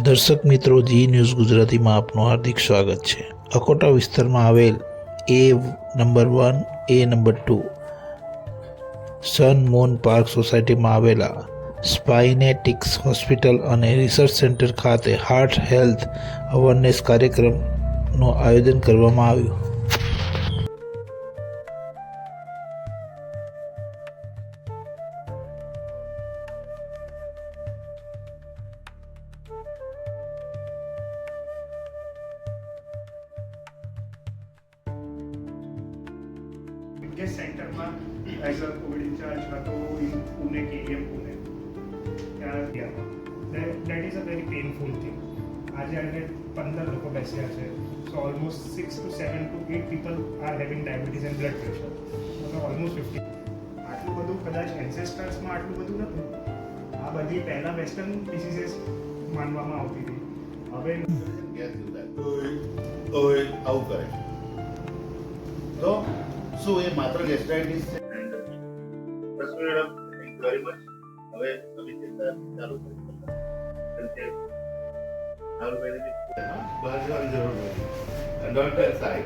દર્શક મિત્રો, જી ન્યૂઝ ગુજરાતીમાં આપનું હાર્દિક સ્વાગત છે. અકોટા વિસ્તારમાં આવેલ A number 1, A number 2 Sun Moon Park સોસાયટીમાં આવેલા Spinetics hospital and research centre ખાતે હાર્ટ હેલ્થ અવેરનેસ કાર્યક્રમનું આયોજન કરવામાં આવ્યું. बिगेस्ट सेंटर में एज अ कोविड इंचार्ज હતો in Pune K M Pune that is a very painful thing. આજે આજે 15 લોકો બેસ્યા છે. So almost 6 to 7 to 8 people are having diabetes and blood pressure. So almost 50. આટલું બધું કદાચ એન્સેસ્ટર્સમાં આટલું બધું નતું. આ બધી પહેલા વેસ્ટર્ન ડિસીઝીસ માનવામાં આવતી હતી. હવે આવું કરે તો શું એ માત્ર ગેસ્ટ્રાઇટિસ છે? Madam thank you very much. હવે તમે ચિંતા ચાલુ કરી શકો કે હાલ મેને બહાર જવાની જરૂર નથી. ડોક્ટર સાહેબ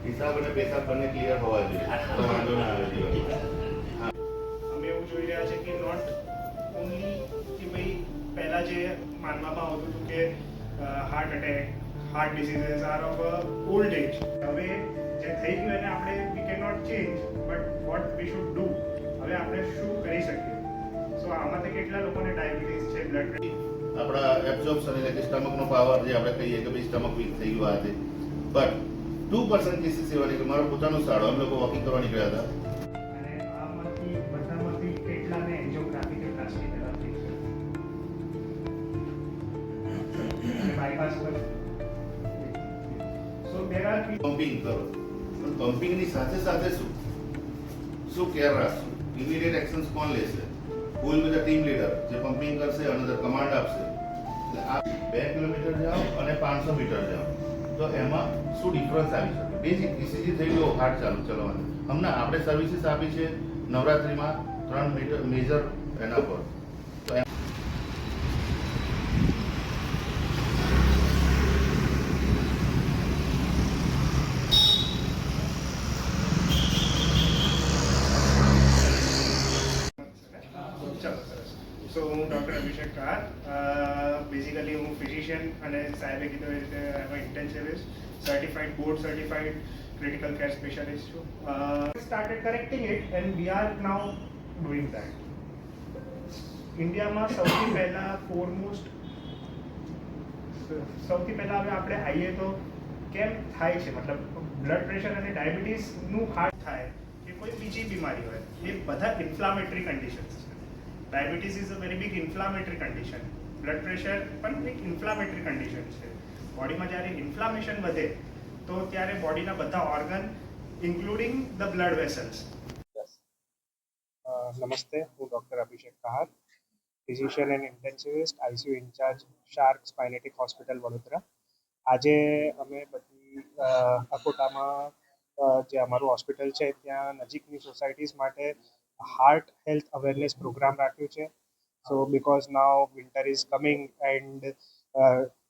હિસાબ અને પેશાબ બંને ક્લિયર હોવા જોઈએ તો વાંધો ના આવે જીવનમાં. અમે એવું જોઈ રહ્યા છે કે નોટ ઓનલી કે ભાઈ પહેલાં જે માનવામાં આવતું હતું કે heart attack heart diseases are of old age, હવે જે થઈ ગયું એને આપણે we can not change, but what we should do, હવે આપણે શું કરી શકીએ. સો આમાંથી કેટલા લોકોને ડાયાબિટીસ છે, બ્લડ પ્રેશર, આપણા એબ્ઝોર્પ્શન એટલે કે સ્ટમકનો પાવર જે આપણે કહીએ કે ભાઈ સ્ટમક વીક થઈ ગયું આ તે, બટ 2% કેસીસ એવા છે કે મારો પોતાનો શાળો અમે લોકો વોકિંગ કરવા નીકળ્યા હતા અને આમાંથી બધામાંથી કેટલાને એન્જિયોગ્રાફી કે પ્લાસ્ટિક થેરાપી અને બાયપાસ પર. સો દેર આર પમ્પિંગ કરો, પણ પમ્પિંગની સાથે સાથે શું કેર રાખશું? ઇમિડિયેટ એક્શન્સ કોણ લેશે? ફૂલ વિથ ટીમ લીડર જે પમ્પિંગ કરશે અને અંદર કમાન્ડ આપશે. એટલે આ 2 કિલોમીટર જાઓ અને 500 મીટર જાઓ તો એમાં શું ડિફરન્સ આવી શકે? બેઝિક ઇસીજી થઈ ગયો હાર્ટ ચાલુ ચલાવવાનું. હમણાં આપણે સર્વિસીસ આપી છે નવરાત્રિમાં 3 મેજર એના પર. તો સો હું ડૉક્ટર અભિષેક કહાર, બેઝિકલી હું ફિઝિશિયન અને સાહેબે કીધું એ રીતે એમાં intensivist, certified board certified critical care specialist છું. Started correcting it and we are now doing that. ઇન્ડિયામાં સૌથી પહેલાં હવે આપણે આવીએ તો કેમ થાય છે, મતલબ બ્લડ પ્રેશર અને ડાયાબિટીસનું હાર્ટ થાય કે કોઈ બીજી બીમારી હોય, એ બધા ઇન્ફ્લામેટરી કન્ડિશન્સ છે. Diabetes is a very big inflammatory condition. Blood pressure પણ એક ઇન્ફ્લામેટરી કન્ડિશન છે. બોડીમાં જ્યારે ઇન્ફ્લામેશન વધે તો ત્યારે બોડીના બધા organ including the blood vessels. નમસ્તે, હું doctor Abhishek Kahar, physician and intensivist, ICU incharge, શાર્ક સ્પાઇનેટિક હોસ્પિટલ વડોદરા. આજે અમે બધી અકોટામાં જે અમારું હોસ્પિટલ છે ત્યાં નજીકની સોસાયટીઝ માટે હાર્ટ હેલ્થ અવેરનેસ પ્રોગ્રામ રાખ્યું છે. સો because now winter is coming and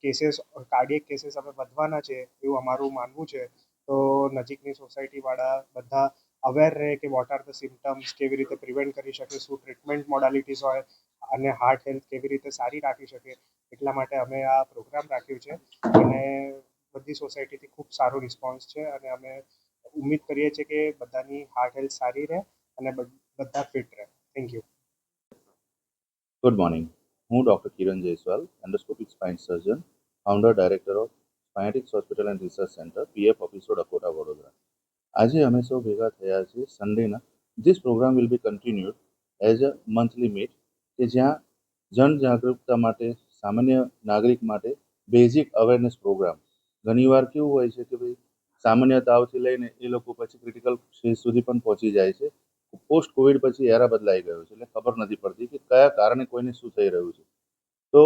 cases cardiac cases હવે વધવાના છે એવું અમારું માનવું છે. તો નજીકની સોસાયટીવાળા બધા અવેર રહે કે વોટ આર ધ સિમ્ટમ્સ, કેવી રીતે પ્રિવેન્ટ કરી શકે, શું ટ્રીટમેન્ટ મોડાલિટીઝ હોય અને હાર્ટ હેલ્થ કેવી રીતે સારી રાખી શકે, એટલા માટે અમે આ પ્રોગ્રામ રાખ્યું છે. અને બધી સોસાયટીથી ખૂબ સારો રિસ્પોન્સ છે અને અમે ઉમ્મીદ કરીએ છીએ કે બધાની હાર્ટ હેલ્થ સારી રહે અને બધા ફિટ રહે. Thank you. Good morning. હું doctor Kiran Jaiswal, endoscopic spine surgeon, founder director of Spinetics hospital and research centre, PF office road, Akota, Vadodara. આજે અમે સૌ ભેગા થયા છીએ સન્ડેના. This programme will be continued as a monthly meet કે જ્યાં જનજાગૃતતા માટે, સામાન્ય નાગરિક માટે બેઝિક અવેરનેસ પ્રોગ્રામ. ઘણીવાર કેવું હોય છે કે ભાઈ સામાન્ય તાવથી લઈને એ લોકો પછી ક્રિટિકલ સ્ટેજ સુધી પણ પહોંચી જાય છે. પોસ્ટ કોવિડ પછી એરા બદલાઈ ગયો છે એટલે ખબર નથી પડતી કે કયા કારણે કોઈને શું થઈ રહ્યું છે. તો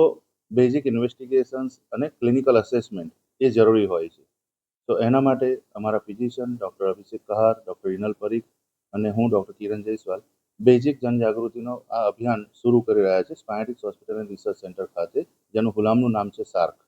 બેઝિક ઇન્વેસ્ટિગેશન્સ અને ક્લિનિકલ અસેસમેન્ટ એ જરૂરી હોય છે. તો એના માટે અમારા physician doctor Abhishek Kahar, doctor Hinal Parikh અને હું ડૉક્ટર કિરણ જયસ્વાલ બેઝિક જનજાગૃતિનો આ અભિયાન શરૂ કરી રહ્યા છે સ્પાઇનેટિક્સ હોસ્પિટલ એન્ડ રિસર્ચ સેન્ટર ખાતે, જેનું હુલામનું નામ છે સાર્ક.